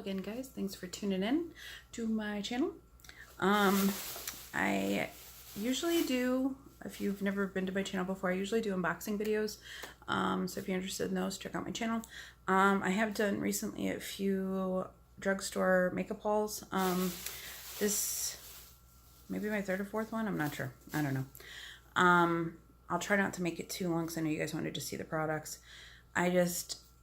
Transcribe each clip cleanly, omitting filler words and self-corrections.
again, guys. Thanks for tuning in to my channel. I usually do, if you've never been to my channel before, I usually do unboxing videos. So if you're interested in those, check out my channel. I have done recently a few drugstore makeup hauls. This maybe my third or fourth one. I'm not sure. I don't know. I'll try not to make it too long because I know you guys wanted to see the products.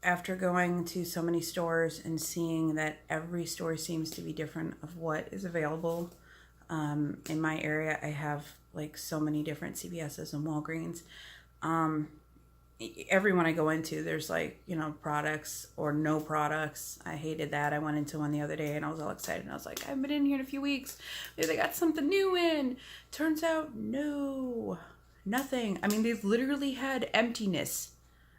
After going to so many stores and seeing that every store seems to be different of what is available in my area, I have like so many different CVS's and Walgreens. Everyone I go into, there's like, you know, products or no products. I hated that. I went into one the other day and I was all excited and I was like, I haven't been in here in a few weeks. Maybe they got something new in. Turns out, no, nothing. I mean, they've literally had emptiness.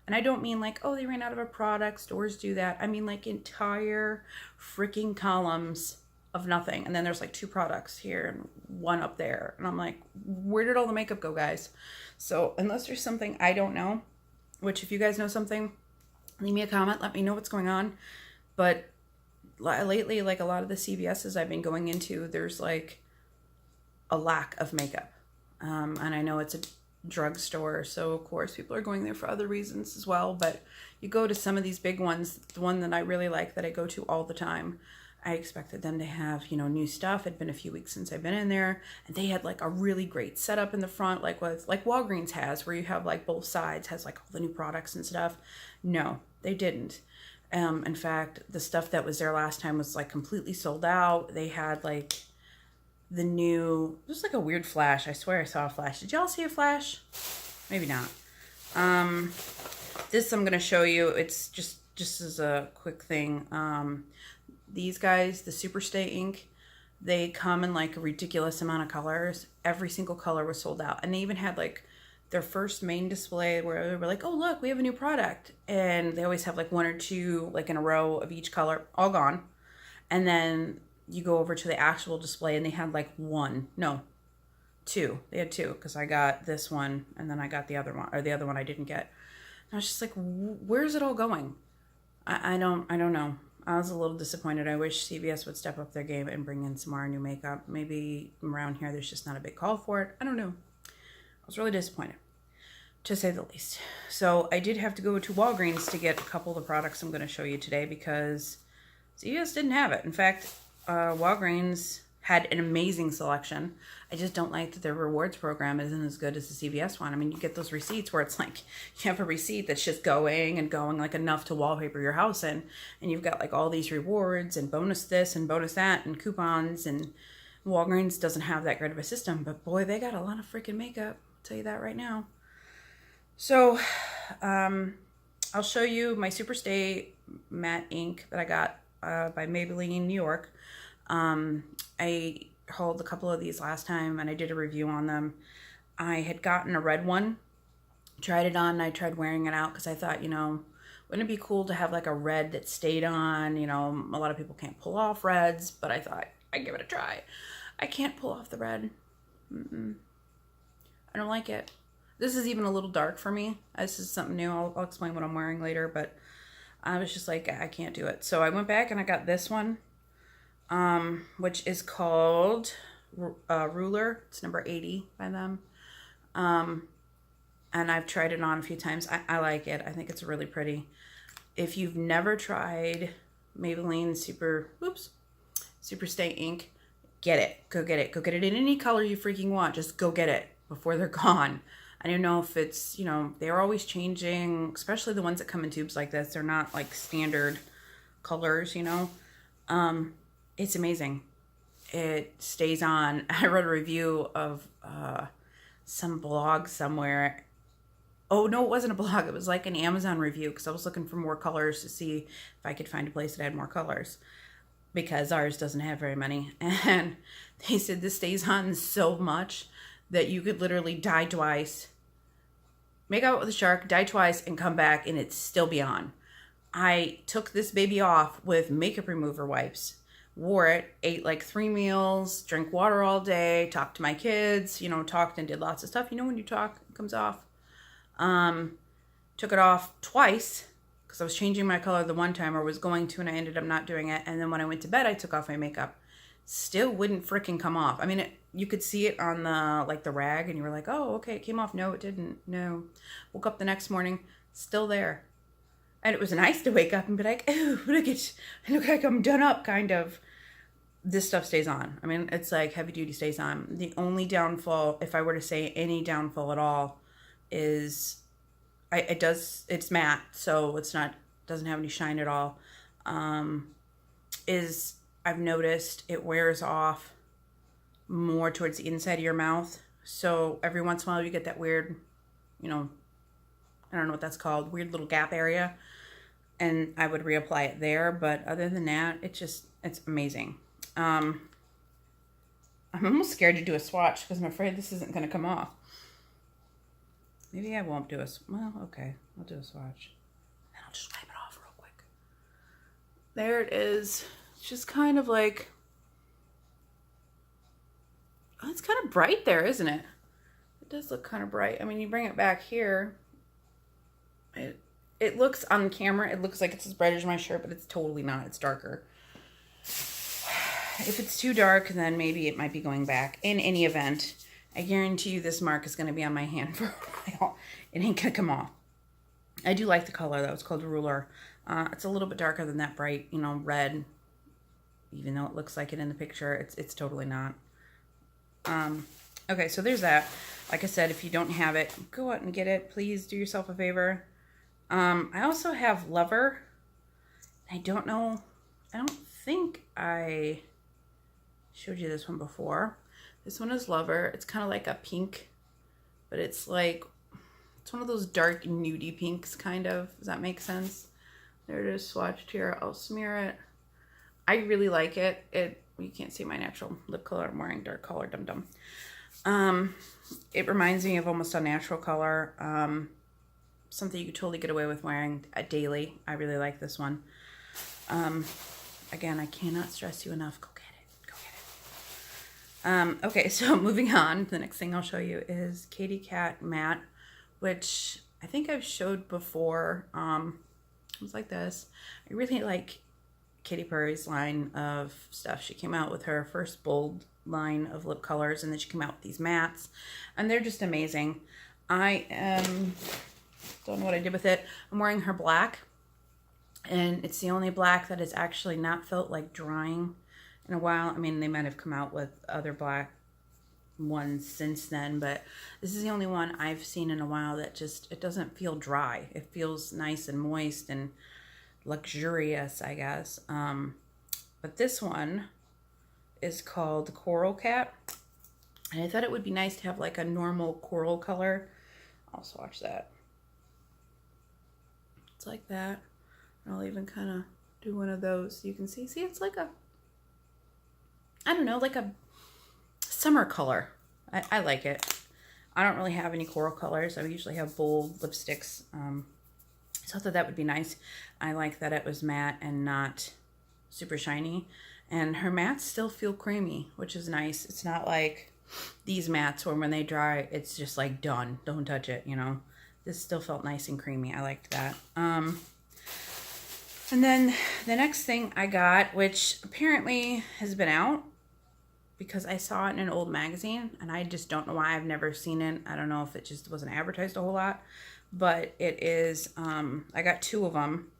And I don't mean like, oh, they ran out of a product. Stores do that. I mean like entire freaking columns of nothing. And then there's like 2 products here and 1 up there. And I'm like, where did all the makeup go, guys? So unless there's something I don't know, which if you guys know something, leave me a comment. Let me know what's going on. But lately, like a lot of the CVS's I've been going into, there's like a lack of makeup. And I know it's a drugstore, so of course people are going there for other reasons as well, but you go to some of these big ones, the one that I really like that I go to all the time, I expected them to have, you know, new stuff. It'd been a few weeks since I've been in there, and they had like a really great setup in the front, like Walgreens has, where you have like both sides has like all the new products and stuff. No, they didn't. In fact, the stuff that was there last time was like completely sold out. They had like the new, it was like a weird flash. I swear I saw a flash. Did y'all see a flash? Maybe not. This I'm gonna show you. It's just as a quick thing. These guys, the Superstay ink, they come in like a ridiculous amount of colors. Every single color was sold out, and they even had like their first main display where they were like, oh look, we have a new product, and they always have like 1 or 2 like in a row of each color, all gone. And then you go over to the actual display and they had like 2. They had 2 because I got this one and then I got the other one, or the other one I didn't get. And I was just like, where's it all going? I don't know. I was a little disappointed. I wish CVS would step up their game and bring in some more new makeup. Maybe around here there's just not a big call for it. I don't know. I was really disappointed, to say the least. So I did have to go to Walgreens to get a couple of the products I'm going to show you today because CVS didn't have it. In fact, Walgreens had an amazing selection. I just don't like that their rewards program isn't as good as the CVS one. I mean, you get those receipts where it's like you have a receipt that's just going and going, like enough to wallpaper your house in, and you've got like all these rewards and bonus this and bonus that and coupons, and Walgreens doesn't have that great of a system, but boy, they got a lot of freaking makeup. I'll tell you that right now. So I'll show you my Superstay matte ink that I got by Maybelline New York. I hauled a couple of these last time and I did a review on them. I had gotten a red one, tried it on, and I tried wearing it out because I thought, you know, wouldn't it be cool to have like a red that stayed on? You know, a lot of people can't pull off reds, but I thought I'd give it a try. I can't pull off the red. I don't like it. This is even a little dark for me. This is something new. I'll explain what I'm wearing later, but I was just like, I can't do it. So I went back and I got this one, which is called Ruler. It's number 80 by them. And I've tried it on a few times. I like it. I think it's really pretty. If you've never tried Maybelline Superstay ink, get it. Go get it. Go get it in any color you freaking want. Just go get it before they're gone. I don't know if it's, you know, they're always changing, especially the ones that come in tubes like this. They're not like standard colors, you know. It's amazing. It stays on. I wrote a review of some blog somewhere. Oh, no, it wasn't a blog. It was like an Amazon review because I was looking for more colors to see if I could find a place that had more colors, because ours doesn't have very many. And they said this stays on so much that you could literally die twice, make out with a shark, die twice, and come back and it'd still be on. I took this baby off with makeup remover wipes, wore it, ate like 3 meals, drank water all day, talked to my kids, you know, talked and did lots of stuff. You know, when you talk, it comes off. Took it off twice, because I was changing my color the one time, or was going to, and I ended up not doing it. And then when I went to bed, I took off my makeup. Still wouldn't freaking come off. I mean, you could see it on the, like, the rag, and you were like, oh, okay, it came off. No, it didn't. No. Woke up the next morning, still there. And it was nice to wake up and be like, oh, I look like I'm done up, kind of. This stuff stays on. I mean, it's like heavy duty stays on. The only downfall, if I were to say any downfall at all, is it's matte, so doesn't have any shine at all. Is I've noticed it wears off more towards the inside of your mouth. So every once in a while you get that weird, I don't know what that's called, weird little gap area. And I would reapply it there. But other than that, it's amazing. I'm almost scared to do a swatch because I'm afraid this isn't going to come off. Maybe I won't do well, okay. I'll do a swatch. And I'll just wipe it off real quick. There it is. It's just kind of like, oh, it's kind of bright there, isn't it? It does look kind of bright. I mean, you bring it back here. It looks on camera, it looks like it's as bright as my shirt, but it's totally not. It's darker. If it's too dark, then maybe it might be going back. In any event, I guarantee you this mark is going to be on my hand for a while. It ain't going to come off. I do like the color, though. It's called Ruler. It's a little bit darker than that bright, red. Even though it looks like it in the picture, it's totally not. Okay, so there's that. Like I said, if you don't have it, go out and get it. Please do yourself a favor. I also have Lover. I don't think I showed you this one before. This one is Lover. It's kind of like a pink, but it's one of those dark nudie pinks, kind of. Does that make sense? There it is, swatched here. I'll smear it. I really like it. You can't see my natural lip color. I'm wearing dark color, dum-dum. It reminds me of almost a natural color. Something you could totally get away with wearing daily. I really like this one. Again, I cannot stress you enough. Go get it. Okay, so moving on. The next thing I'll show you is Katy Kat Matte, which I think I've showed before. It was like this. I really like Katy Perry's line of stuff. She came out with her first bold line of lip colors, and then she came out with these mattes, and they're just amazing. I don't know what I did with it. I'm wearing her black, and it's the only black that has actually not felt like drying in a while. I mean, they might have come out with other black ones since then, but this is the only one I've seen in a while that it doesn't feel dry. It feels nice and moist and luxurious, I guess. But this one is called Coral Cat, and I thought it would be nice to have like a normal coral color. I'll swatch that. It's like that. I'll even kind of do one of those so you can see. See, it's like I don't know, like a summer color. I like it. I don't really have any coral colors. I usually have bold lipsticks. So I thought that would be nice. I like that it was matte and not super shiny. And her mattes still feel creamy, which is nice. It's not like these mattes where when they dry, it's just like done. Don't touch it, This still felt nice and creamy. I liked that. And then the next thing I got, which apparently has been out because I saw it in an old magazine, and I just don't know why. I've never seen it. I don't know if it just wasn't advertised a whole lot, but it is, I got 2 of them.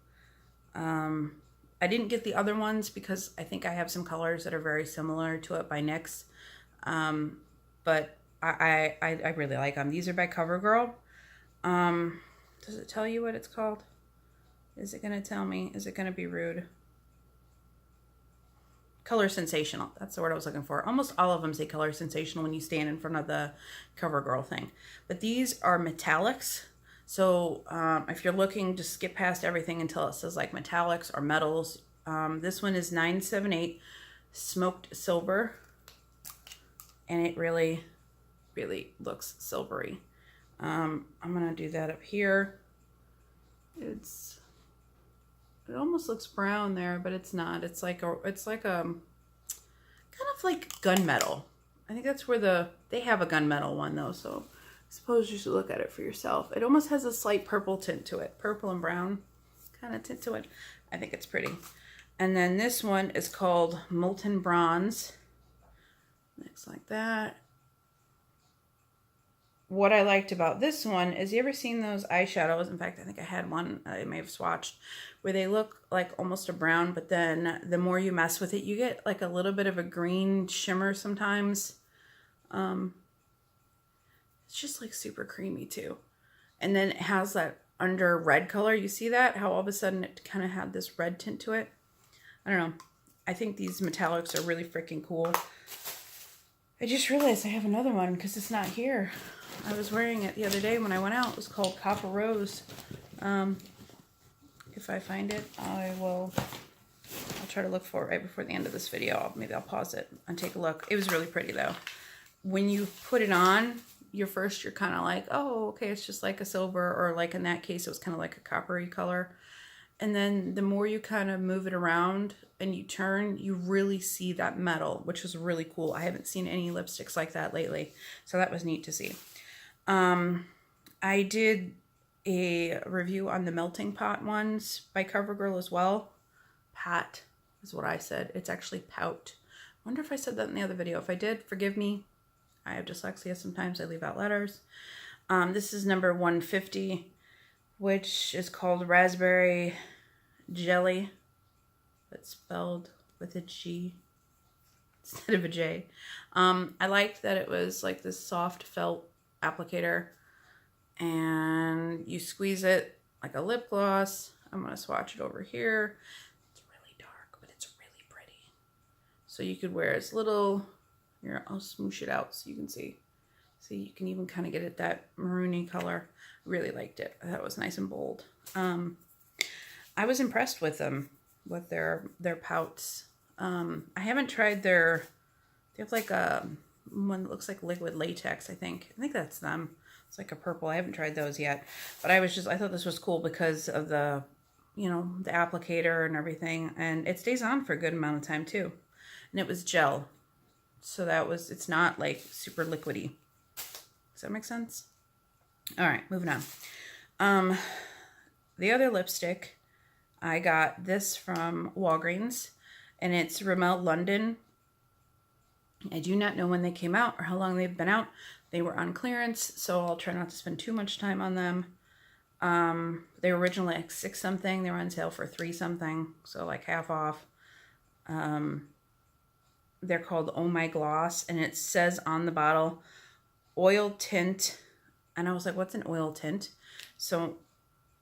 I didn't get the other ones because I think I have some colors that are very similar to it by NYX. But I really like them. These are by CoverGirl. Does it tell you what it's called? Is it going to tell me? Is it going to be rude? Color Sensational. That's the word I was looking for. Almost all of them say Color Sensational when you stand in front of the CoverGirl thing. But these are metallics. So if you're looking, just skip past everything until it says like metallics or metals. This one is 978 Smoked Silver. And it really, really looks silvery. I'm going to do that up here. It almost looks brown there, but it's not. It's like kind of like gunmetal. I think that's where they have a gunmetal one though, so I suppose you should look at it for yourself. It almost has a slight purple tint to it. Purple and brown kind of tint to it. I think it's pretty. And then this one is called Molten Bronze. Looks like that. What I liked about this one is, you ever seen those eyeshadows? In fact, I think I had one I may have swatched, where they look like almost a brown, but then the more you mess with it, you get like a little bit of a green shimmer sometimes. It's just like super creamy too. And then it has that under red color. You see that? How all of a sudden it kind of had this red tint to it. I don't know. I think these metallics are really freaking cool. I just realized I have another one because it's not here. I was wearing it the other day when I went out. It was called Copper Rose. If I find it, I'll try to look for it right before the end of this video. Maybe I'll pause it and take a look. It was really pretty though. When you put it on, you're kind of like, oh, okay, it's just like a silver, or like in that case, it was kind of like a coppery color. And then the more you kind of move it around and you turn, you really see that metal, which was really cool. I haven't seen any lipsticks like that lately. So that was neat to see. I did a review on the Melting Pot ones by CoverGirl as well. Pat is what I said. It's actually Pout. I wonder if I said that in the other video. If I did, forgive me. I have dyslexia sometimes. I leave out letters. This is number 150, which is called Raspberry Jelly. It's spelled with a G instead of a J. I liked that it was like this soft felt applicator, and you squeeze it like a lip gloss. I'm going to swatch it over here. It's really dark, but it's really pretty. So you could wear as little. Here, I'll smoosh it out so you can see. See, you can even kind of get it that maroony color. Really liked it. I thought it was nice and bold. I was impressed with them, with their pouts. I haven't tried they have like a one that looks like liquid latex, I think. I think that's them. It's like a purple. I haven't tried those yet. But I thought this was cool because of the, the applicator and everything. And it stays on for a good amount of time too. And it was gel. So it's not like super liquidy. Does that make sense? All right, moving on. The other lipstick, I got this from Walgreens, and it's Rimmel London. I do not know when they came out or how long they've been out. They were on clearance, so I'll try not to spend too much time on them. They were originally like $6 something. They were on sale for $3 something, so like half off. They're called Oh My Gloss, and it says on the bottle, oil tint. And I was like, what's an oil tint? So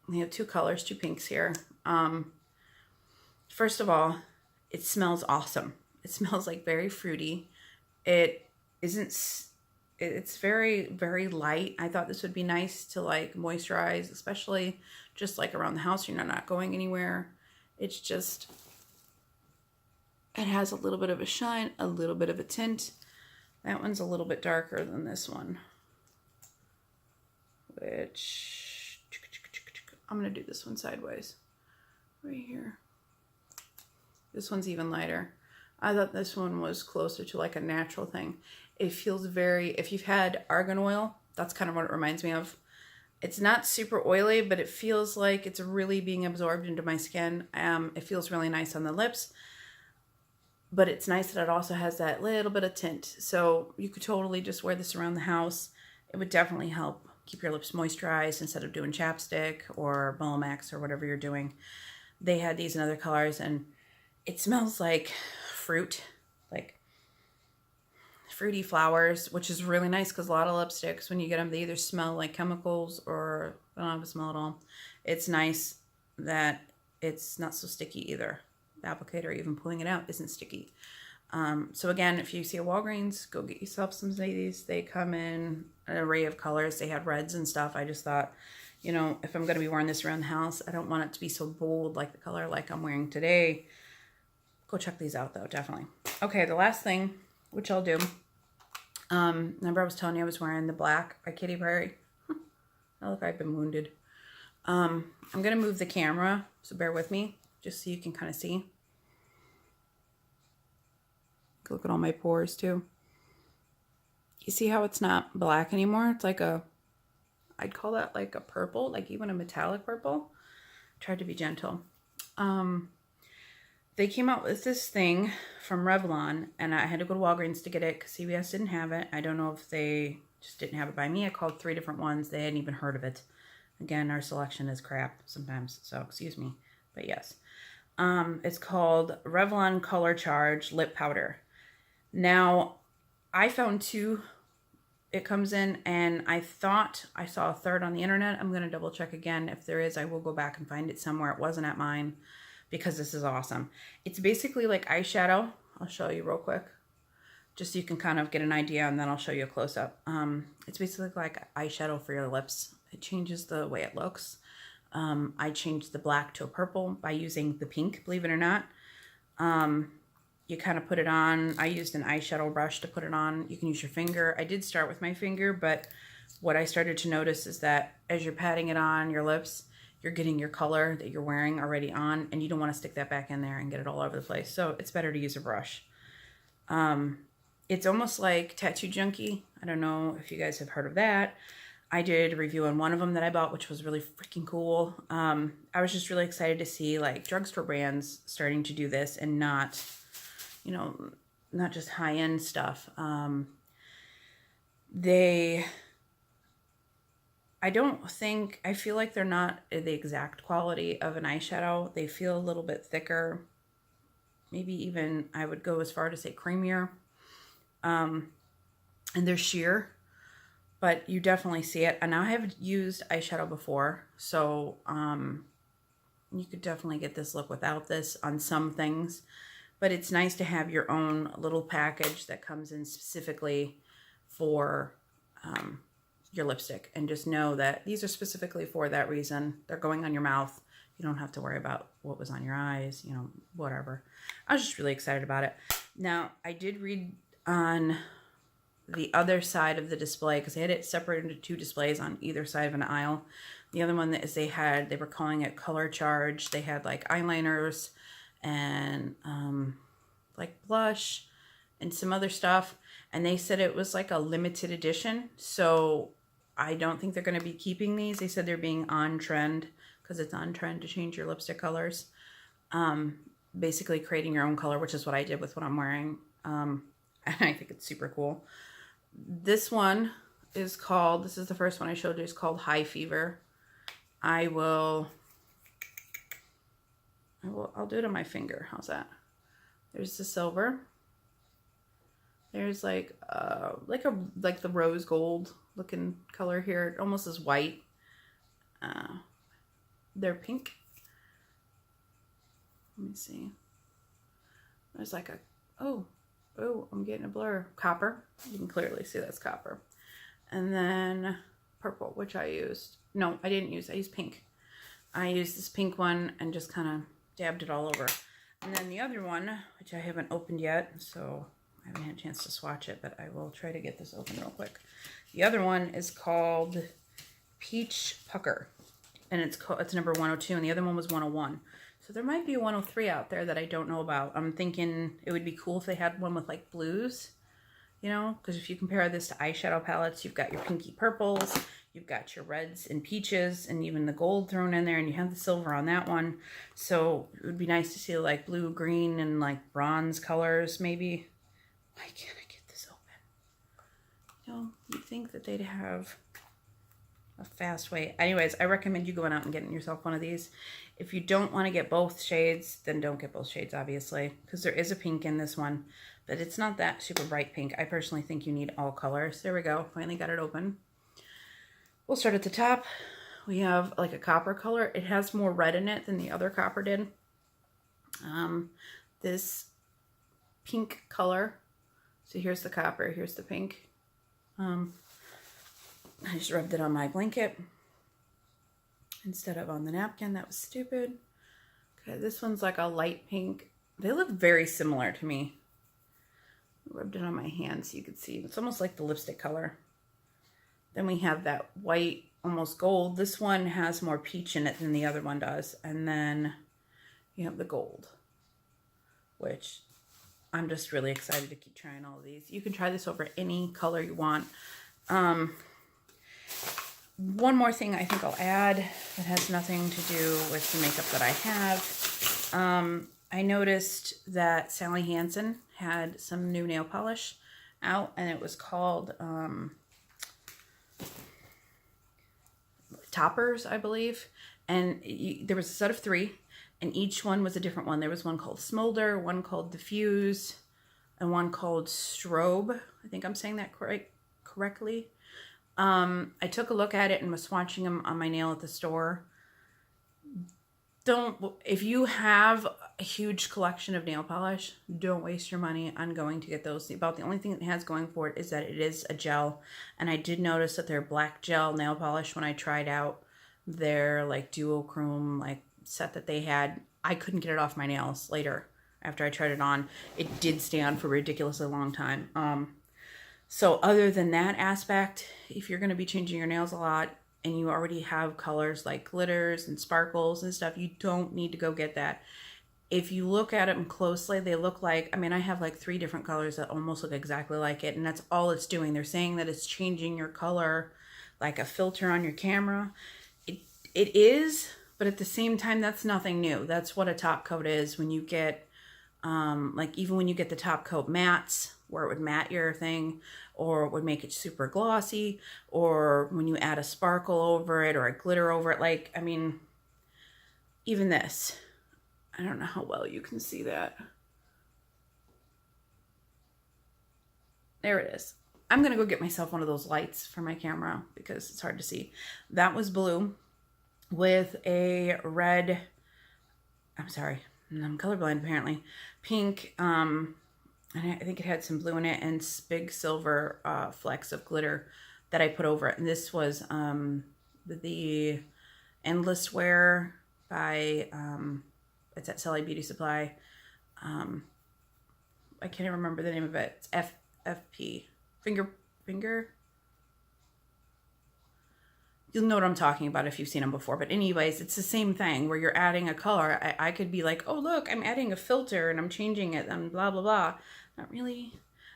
we have two colors, two pinks here. First of all, it smells awesome. It smells like very fruity. It's very, very light. I thought this would be nice to like moisturize, especially just like around the house. You're not going anywhere. It's just, it has a little bit of a shine, a little bit of a tint. That one's a little bit darker than this one, which I'm going to do this one sideways right here. This one's even lighter. I thought this one was closer to like a natural thing. It feels very, if you've had argan oil, that's kind of what it reminds me of. It's not super oily, but it feels like it's really being absorbed into my skin. It feels really nice on the lips. But it's nice that it also has that little bit of tint. So you could totally just wear this around the house. It would definitely help keep your lips moisturized instead of doing chapstick or Bulamax or whatever you're doing. They had these in other colors, and it smells like fruit, like fruity flowers, which is really nice because a lot of lipsticks, when you get them, they either smell like chemicals or they don't have a smell at all. It's nice that it's not so sticky either. The applicator, even pulling it out, isn't sticky. So again, if you see a Walgreens, go get yourself some of these. They come in an array of colors. They had reds and stuff. I just thought, if I'm going to be wearing this around the house, I don't want it to be so bold like the color like I'm wearing today. Go check these out though, definitely. Okay, the last thing, which I'll do. Remember I was telling you I was wearing the black by Katy Perry? Oh, look, I've been wounded. I'm going to move the camera, so bear with me, just so you can kind of see. Look at all my pores too. You see how it's not black anymore? It's like I'd call that like a purple, like even a metallic purple. Tried to be gentle. They came out with this thing from Revlon, and I had to go to Walgreens to get it because CVS didn't have it. I don't know if they just didn't have it by me. I called 3 different ones. They hadn't even heard of it. Again, our selection is crap sometimes, so excuse me. But yes. It's called Revlon Color Charge Lip Powder. Now, I found 2 it comes in, and I thought I saw a third on the internet. I'm going to double check again. If there is, I will go back and find it somewhere. It wasn't at mine because this is awesome. It's basically like eyeshadow. I'll show you real quick, just so you can kind of get an idea, and then I'll show you a close-up. It's basically like eyeshadow for your lips. It changes the way it looks. I changed the black to a purple by using the pink, believe it or not. You kind of put it on. I used an eyeshadow brush to put it on. You can use your finger. I did start with my finger, but what I started to notice is that as you're patting it on your lips, you're getting your color that you're wearing already on, and you don't want to stick that back in there and get it all over the place. So it's better to use a brush. It's almost like Tattoo Junkie. I don't know if you guys have heard of that. I did a review on one of them that I bought, which was really freaking cool. I was just really excited to see like drugstore brands starting to do this and not, you know, not just high-end stuff. I feel like they're not the exact quality of an eyeshadow. They feel a little bit thicker. Maybe even I would go as far to say creamier. And they're sheer, but you definitely see it. And I have used eyeshadow before, so you could definitely get this look without this on some things. But it's nice to have your own little package that comes in specifically for your lipstick, and just know that these are specifically for that reason. They're going on your mouth. You don't have to worry about what was on your eyes, you know, whatever. I was just really excited about it. Now, I did read on the other side of the display, because they had it separated into 2 displays on either side of an aisle. The other one is they were calling it Color Charge. They had like eyeliners and like blush and some other stuff. And they said it was like a limited edition. So I don't think they're going to be keeping these. They said they're being on trend, because it's on trend to change your lipstick colors. Basically creating your own color, which is what I did with what I'm wearing. And I think it's super cool. This one is called, this is the first one I showed you, it's called High Fever. I'll do it on my finger. How's that? There's the silver. There's like the rose gold looking color here. It almost is white. They're pink. Let me see. There's like a, oh, I'm getting a blur. Copper. You can clearly see that's copper. And then purple, which I used. No, I didn't use. I used pink. I used this pink one and just kind of dabbed it all over. And then the other one, which I haven't opened yet, so I haven't had a chance to swatch it, but I will try to get this open real quick. The other one is called Peach Pucker, and it's number 102, and the other one was 101. So there might be a 103 out there that I don't know about. I'm thinking it would be cool if they had one with like blues, you know, because if you compare this to eyeshadow palettes, you've got your pinky purples, you've got your reds and peaches, and even the gold thrown in there, and you have the silver on that one. So it would be nice to see like blue, green, and like bronze colors maybe. Why can't I get this open? You know, you'd think that they'd have a fast way. Anyways, I recommend you going out and getting yourself one of these. If you don't want to get both shades, then don't get both shades, obviously, because there is a pink in this one, but it's not that super bright pink. I personally think you need all colors. There we go. Finally got it open. We'll start at the top. We have like a copper color. It has more red in it than the other copper did. This pink color. So here's the copper, here's the pink. I just rubbed it on my blanket instead of on the napkin. That was stupid. Okay, this one's like a light pink. They look very similar to me. I rubbed it on my hand so you could see. It's almost like the lipstick color. Then we have that white, almost gold. This one has more peach in it than the other one does. And then you have the gold, which I'm just really excited to keep trying all of these. You can try this over any color you want. one more thing I think I'll add that has nothing to do with the makeup that I have. I noticed that Sally Hansen had some new nail polish out, and it was called Toppers, I believe. And there was a set of 3, and each one was a different one. There was one called Smolder, one called Diffuse, and one called Strobe. I think I'm saying that correctly. I took a look at it and was swatching them on my nail at the store. If you have a huge collection of nail polish, don't waste your money on going to get those. About the only thing it has going for it is that it is a gel. And I did notice that their black gel nail polish, when I tried out their like duochrome like set that they had, I couldn't get it off my nails later after I tried it on. It did stay on for a ridiculously long time. So other than that aspect, if you're going to be changing your nails a lot and you already have colors like glitters and sparkles and stuff, you don't need to go get that. If you look at them closely, they look like, I mean, I have like 3 different colors that almost look exactly like it, and that's all it's doing. They're saying that it's changing your color like a filter on your camera. It is, but at the same time, that's nothing new. That's what a top coat is. When you get, like even when you get the top coat mattes, where it would matte your thing, or it would make it super glossy, or when you add a sparkle over it or a glitter over it, like, I mean, even this, I don't know how well you can see that. There it is. I'm gonna go get myself one of those lights for my camera because it's hard to see. That was blue with a red, I'm sorry, I'm colorblind apparently, pink, and I think it had some blue in it, and big silver flecks of glitter that I put over it. And this was the Endless Wear by, it's at Sally Beauty Supply. I can't even remember the name of it. It's FP. Finger? You'll know what I'm talking about if you've seen them before. But anyways, it's the same thing where you're adding a color. I could be like, oh, look, I'm adding a filter and I'm changing it and blah, blah, blah. Not really.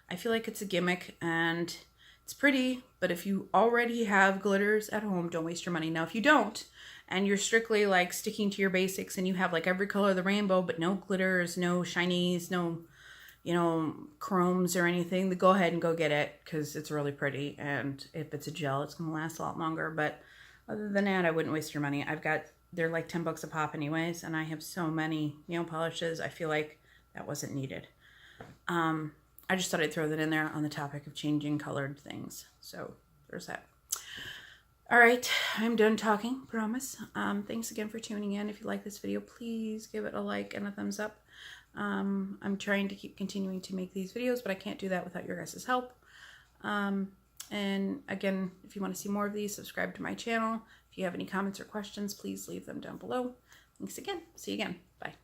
I feel like it's a gimmick and it's pretty. But if you already have glitters at home, don't waste your money. Now, if you don't, and you're strictly like sticking to your basics and you have like every color of the rainbow, but no glitters, no shinies, no, you know, chromes or anything, then go ahead and go get it because it's really pretty. And if it's a gel, it's going to last a lot longer. But other than that, I wouldn't waste your money. They're like 10 bucks a pop anyways. And I have so many nail polishes. I feel like that wasn't needed. I just thought I'd throw that in there on the topic of changing colored things. So there's that. All right, I'm done talking, promise. Thanks again for tuning in. If you like this video, please give it a like and a thumbs up. I'm trying to keep continuing to make these videos, but I can't do that without your guys' help. And again, if you want to see more of these, subscribe to my channel. If you have any comments or questions, please leave them down below. Thanks again. See you again. Bye.